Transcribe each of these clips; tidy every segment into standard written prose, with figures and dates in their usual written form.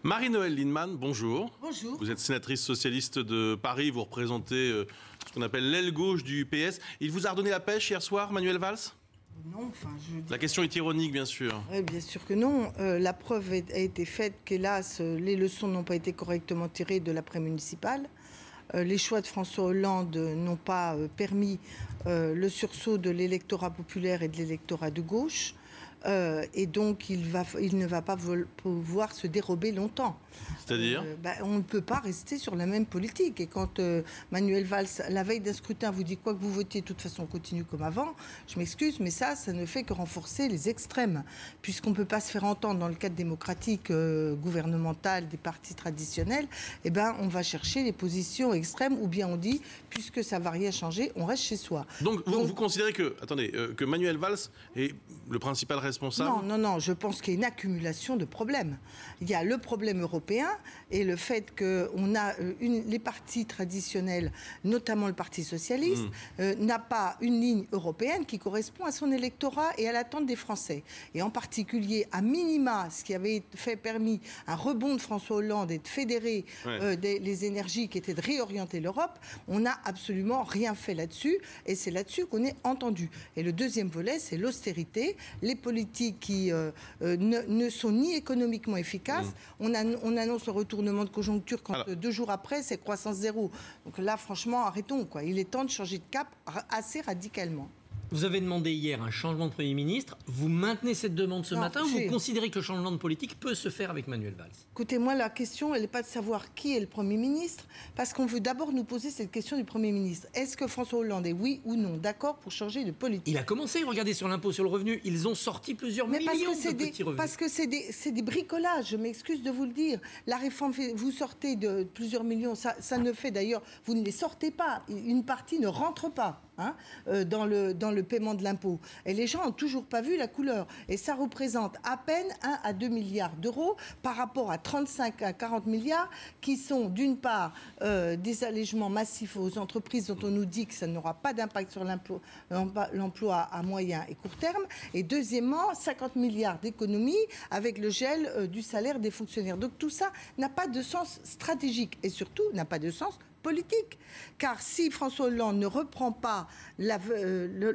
Marie-Noëlle Lienemann, bonjour. Bonjour. Vous êtes sénatrice socialiste de Paris, vous représentez ce qu'on appelle l'aile gauche du PS. Il vous a redonné la pêche hier soir, Manuel Valls? Non, enfin, La question est ironique, bien sûr. Oui, bien sûr que non. La preuve a été faite qu'hélas, les leçons n'ont pas été correctement tirées de l'après-municipal. Les choix de François Hollande n'ont pas permis le sursaut de l'électorat populaire et de l'électorat de gauche. Et donc, il ne va pas pouvoir se dérober longtemps. C'est-à-dire on ne peut pas rester sur la même politique. Et quand Manuel Valls, la veille d'un scrutin, vous dit quoi que vous votiez, de toute façon, on continue comme avant, je m'excuse, mais ça ne fait que renforcer les extrêmes. Puisqu'on ne peut pas se faire entendre dans le cadre démocratique gouvernemental des partis traditionnels, eh ben, on va chercher les positions extrêmes, ou bien on dit, puisque ça ne va rien changer, on reste chez soi. Donc, vous considérez que, attendez, que Manuel Valls est le principal responsable? Non, je pense qu'il y a une accumulation de problèmes. Il y a le problème européen et le fait qu'on a les partis traditionnels, notamment le Parti socialiste, n'a pas une ligne européenne qui correspond à son électorat et à l'attente des Français. Et en particulier, à minima, ce qui avait permis un rebond de François Hollande et de fédérer les énergies qui étaient de réorienter l'Europe, on n'a absolument rien fait là-dessus et c'est là-dessus qu'on est entendu. Et le deuxième volet, c'est l'austérité, les politiques qui ne sont ni économiquement efficaces. On annonce le retournement de conjoncture quand 2 jours après, c'est croissance zéro. Donc là, franchement, arrêtons, quoi. Il est temps de changer de cap assez radicalement. Vous avez demandé hier un changement de Premier ministre. Vous maintenez cette demande ce matin ou vous considérez que le changement de politique peut se faire avec Manuel Valls? Écoutez, moi, la question, elle n'est pas de savoir qui est le Premier ministre, parce qu'on veut d'abord nous poser cette question du Premier ministre. Est-ce que François Hollande est oui ou non d'accord pour changer de politique? Il a commencé, regardez, sur l'impôt sur le revenu, ils ont sorti plusieurs millions de petits revenus. Parce que c'est des bricolages, je m'excuse de vous le dire. La réforme, vous sortez de plusieurs millions, ça ne fait d'ailleurs, vous ne les sortez pas. Une partie ne rentre pas. Dans le paiement de l'impôt. Et les gens n'ont toujours pas vu la couleur. Et ça représente à peine 1 à 2 milliards d'euros par rapport à 35 à 40 milliards qui sont d'une part des allègements massifs aux entreprises dont on nous dit que ça n'aura pas d'impact sur l'emploi à moyen et court terme. Et deuxièmement, 50 milliards d'économies avec le gel du salaire des fonctionnaires. Donc tout ça n'a pas de sens stratégique et surtout n'a pas de sens politique. Car si François Hollande ne reprend pas la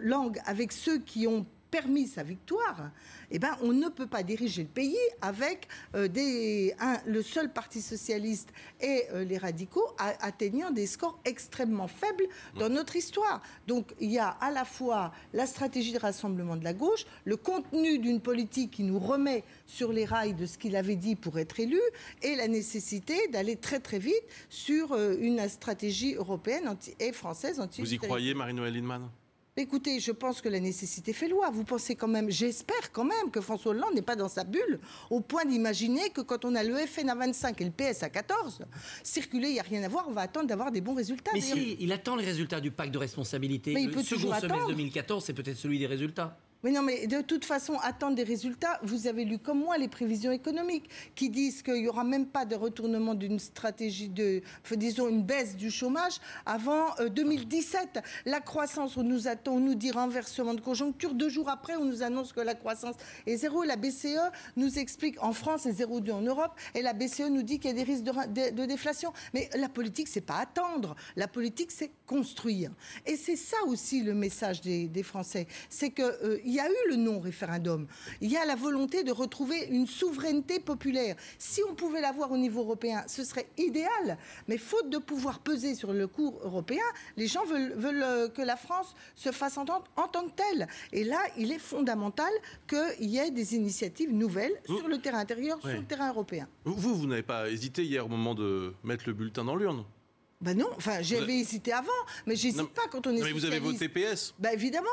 langue avec ceux qui ont permis sa victoire, eh ben, on ne peut pas diriger le pays avec le seul parti socialiste et les radicaux atteignant des scores extrêmement faibles dans notre histoire. Donc il y a à la fois la stratégie de rassemblement de la gauche, le contenu d'une politique qui nous remet sur les rails de ce qu'il avait dit pour être élu, et la nécessité d'aller très très vite sur une stratégie européenne et française anti. Vous y croyez, Marie-Noëlle Lienemann? Écoutez, je pense que la nécessité fait loi. Vous pensez quand même, j'espère quand même que François Hollande n'est pas dans sa bulle au point d'imaginer que quand on a le FN à 25 et le PS à 14, circuler, il n'y a rien à voir, on va attendre d'avoir des bons résultats. Mais si, il attend les résultats du pacte de responsabilité. Mais il peut le second toujours semestre attendre. 2014, c'est peut-être celui des résultats. Mais non, mais de toute façon, attendre des résultats, vous avez lu comme moi les prévisions économiques qui disent qu'il n'y aura même pas de retournement d'une stratégie disons, une baisse du chômage avant 2017. La croissance, on nous dit renversement de conjoncture. 2 jours après, on nous annonce que la croissance est zéro. La BCE nous explique, en France, c'est 0,2 en Europe, et la BCE nous dit qu'il y a des risques de déflation. Mais la politique, c'est pas attendre. La politique, c'est construire. Et c'est ça aussi le message des Français. C'est que il y a eu le non-référendum. Il y a la volonté de retrouver une souveraineté populaire. Si on pouvait l'avoir au niveau européen, ce serait idéal. Mais faute de pouvoir peser sur le cours européen, les gens veulent que la France se fasse entendre en tant que telle. Et là, il est fondamental qu'il y ait des initiatives nouvelles sur le terrain intérieur, sur le terrain européen. Vous n'avez pas hésité hier au moment de mettre le bulletin dans l'urne? Ben non, enfin j'avais hésité avant, mais j'hésite pas quand on est socialiste. Mais vous avez voté PS? Ben évidemment,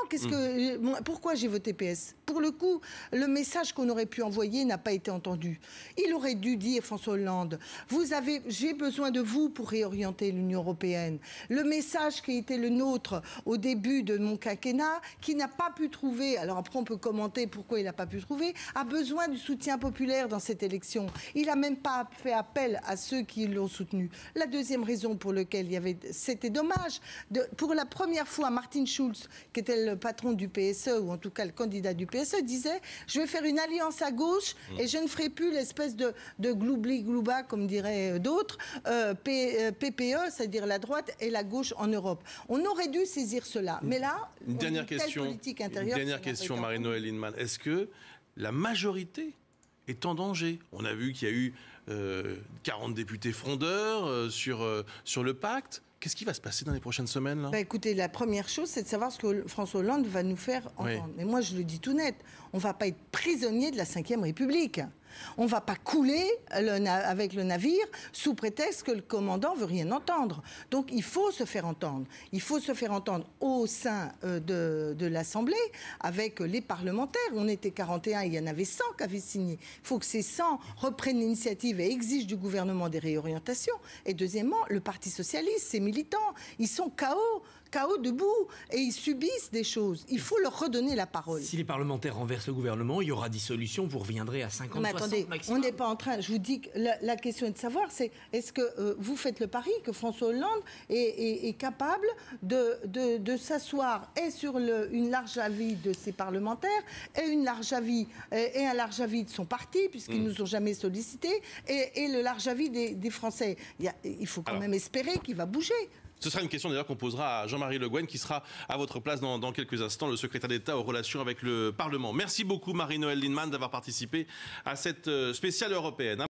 pourquoi j'ai voté PS? Pour le coup, le message qu'on aurait pu envoyer n'a pas été entendu. Il aurait dû dire, François Hollande, j'ai besoin de vous pour réorienter l'Union européenne. Le message qui était le nôtre au début de mon quinquennat, qui n'a pas pu trouver, alors après on peut commenter pourquoi il n'a pas pu trouver, a besoin du soutien populaire dans cette élection. Il n'a même pas fait appel à ceux qui l'ont soutenu. La deuxième raison pour lequel il y avait... C'était dommage. Pour la première fois, Martin Schulz, qui était le patron du PSE, ou en tout cas le candidat du PSE, disait « Je vais faire une alliance à gauche et je ne ferai plus l'espèce de gloubli-glouba, comme diraient d'autres, PPE, c'est-à-dire la droite et la gauche en Europe. » On aurait dû saisir cela. Mais là, une dernière question, Marie-Noëlle Lienemann. Est-ce que la majorité est en danger? On a vu qu'il y a eu 40 députés frondeurs sur le pacte. Qu'est-ce qui va se passer dans les prochaines semaines là? Écoutez, la première chose, c'est de savoir ce que François Hollande va nous faire entendre. Oui. Mais moi, je le dis tout net, on ne va pas être prisonnier de la Ve République. On ne va pas couler avec le navire sous prétexte que le commandant ne veut rien entendre. Donc il faut se faire entendre. Il faut se faire entendre au sein de l'Assemblée avec les parlementaires. On était 41, il y en avait 100 qui avaient signé. Il faut que ces 100 reprennent l'initiative et exigent du gouvernement des réorientations. Et deuxièmement, le Parti socialiste, ses militants, ils sont KO debout et ils subissent des choses. Il faut leur redonner la parole. Si les parlementaires renversent le gouvernement, il y aura dissolution, vous reviendrez à 50, mais 60 attendez, maximum. On n'est pas en train... Je vous dis que la question est de savoir, c'est est-ce que vous faites le pari que François Hollande est capable de s'asseoir et sur une large avis de ses parlementaires et un large avis de son parti, puisqu'ils ne nous ont jamais sollicités, et le large avis des Français. Il faut quand même espérer qu'il va bouger. Ce sera une question d'ailleurs qu'on posera à Jean-Marie Le Guen, qui sera à votre place dans quelques instants, le secrétaire d'État aux relations avec le Parlement. Merci beaucoup Marie-Noëlle Lienemann d'avoir participé à cette spéciale européenne.